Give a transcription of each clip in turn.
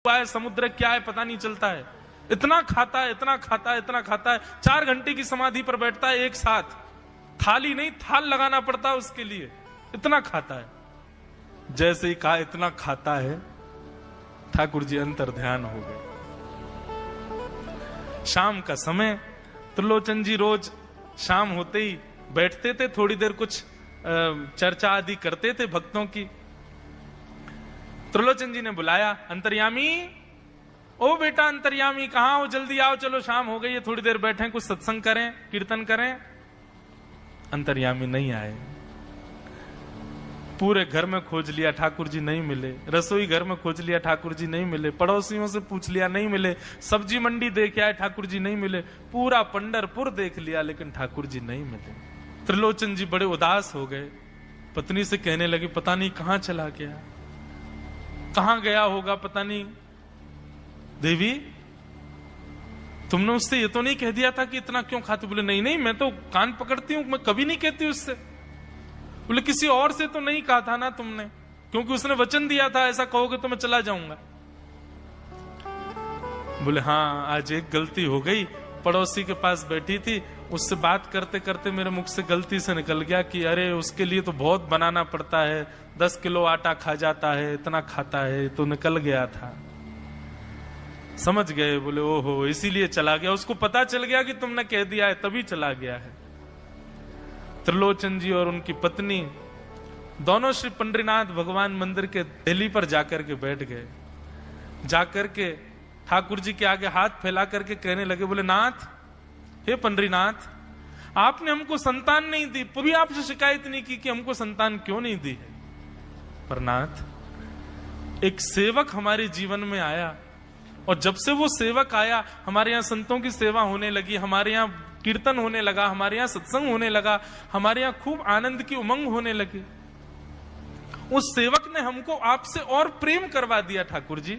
है, समुद्र क्या है पता नहीं चलता है। इतना खाता है, इतना खाता है, इतना खाता है। 4 घंटे की समाधि पर बैठता है एक साथ, थाली नहीं थाल लगाना पड़ता है उसके लिए, इतना खाता है। जैसे ही कहा इतना खाता है, ठाकुर जी अंतर ध्यान हो गए। शाम का समय, त्रिलोचन जी रोज शाम होते ही बैठते थे, थोड़ी देर कुछ चर्चा आदि करते थे भक्तों की। त्रिलोचन जी ने बुलाया, अंतर्यामी, ओ बेटा अंतर्यामी कहां हो, जल्दी आओ, चलो शाम हो गई है, थोड़ी देर बैठे कुछ सत्संग करें, कीर्तन करें। अंतर्यामी नहीं आए। पूरे घर में खोज लिया, ठाकुर जी नहीं मिले। रसोई घर में खोज लिया, ठाकुर जी नहीं मिले। पड़ोसियों से पूछ लिया, नहीं मिले। सब्जी मंडी देख आए, ठाकुर जी नहीं मिले। पूरा पंढरपुर देख लिया, लेकिन ठाकुर जी नहीं मिले। त्रिलोचन जी बड़े उदास हो गए। पत्नी से कहने लगे, पता नहीं कहां चला गया, कहां गया होगा, पता नहीं। देवी, तुमने उससे ये तो नहीं कह दिया था कि इतना क्यों खाते? बोले नहीं नहीं, मैं तो कान पकड़ती हूं, मैं कभी नहीं कहती उससे। बोले किसी और से तो नहीं कहा था ना तुमने, क्योंकि उसने वचन दिया था ऐसा कहोगे तो मैं चला जाऊंगा। बोले हाँ, आज एक गलती हो गई। पड़ोसी के पास बैठी थी, उससे बात करते करते मेरे मुख से गलती से निकल गया कि अरे उसके लिए तो बहुत बनाना पड़ता है, 10 किलो आटा खा जाता है, इतना खाता है, तो निकल गया था। समझ गए? बोले ओहो, इसीलिए चला गया। उसको पता चल गया कि तुमने कह दिया है, तभी चला गया है। त्रिलोचन जी और उनकी पत्नी दोनों श्री पंडरीनाथ भगवान मंदिर के देहली पर जाकर के बैठ गए। जाकर के ठाकुर जी के आगे हाथ फैला करके कहने लगे, बोले नाथ, हे पंडरीनाथ, आपने हमको संतान नहीं दी, कभी आपसे शिकायत नहीं की कि हमको संतान क्यों नहीं दी है। पर नाथ, एक सेवक हमारे जीवन में आया, और जब से वो सेवक आया, हमारे यहाँ संतों की सेवा होने लगी, हमारे यहाँ कीर्तन होने लगा, हमारे यहाँ सत्संग होने लगा, हमारे यहाँ खूब आनंद की उमंग होने लगी। उस सेवक ने हमको आपसे और प्रेम करवा दिया। ठाकुर जी,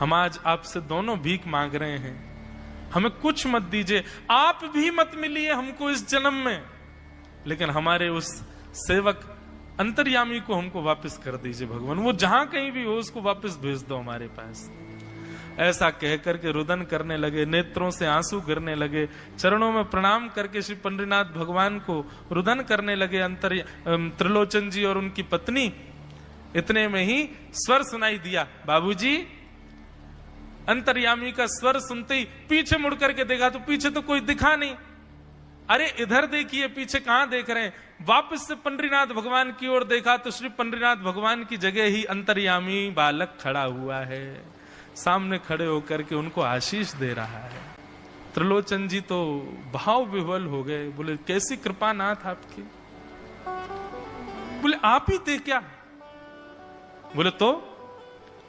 हम आज आपसे दोनों भीख मांग रहे हैं, हमें कुछ मत दीजिए, आप भी मत मिलिए हमको इस जन्म में, लेकिन हमारे उस सेवक अंतर्यामी को हमको वापस कर दीजिए भगवान। वो जहां कहीं भी हो उसको वापस भेज दो हमारे पास। ऐसा कह करके रुदन करने लगे, नेत्रों से आंसू गिरने लगे, चरणों में प्रणाम करके श्री पंडरीनाथ भगवान को रुदन करने लगे त्रिलोचन जी और उनकी पत्नी। इतने में ही स्वर सुनाई दिया, बाबूजी। अंतर्यामी का स्वर सुनते ही पीछे मुड़ करके देखा तो पीछे तो कोई दिखा नहीं। अरे इधर देखिए, पीछे कहां देख रहे हैं? वापस से पंडरीनाथ भगवान की ओर देखा तो श्री पंडरीनाथ भगवान की जगह ही अंतर्यामी बालक खड़ा हुआ है, सामने खड़े होकर के उनको आशीष दे रहा है। त्रिलोचन जी तो भाव विह्वल हो गए। बोले कैसी कृपा नाथ आपकी। बोले आप ही थे क्या? बोले तो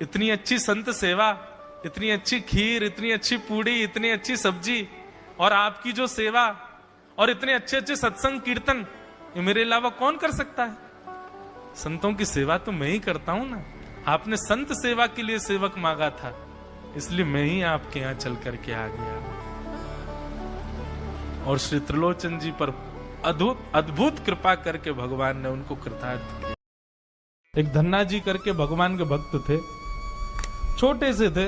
इतनी अच्छी संत सेवा, इतनी अच्छी खीर, इतनी अच्छी पूड़ी, इतनी अच्छी सब्जी, और आपकी जो सेवा, और इतने अच्छे अच्छे सत्संग कीर्तन, ये मेरे अलावा कौन कर सकता है? संतों की सेवा तो मैं ही करता हूं ना। आपने संत सेवा के लिए सेवक मांगा था, इसलिए मैं ही आपके यहां चल करके आ गया। और श्री त्रिलोचन जी पर अद्भुत कृपा करके भगवान ने उनको कृतार्थ किया। एक धन्ना जी करके भगवान के भक्त थे, छोटे से थे,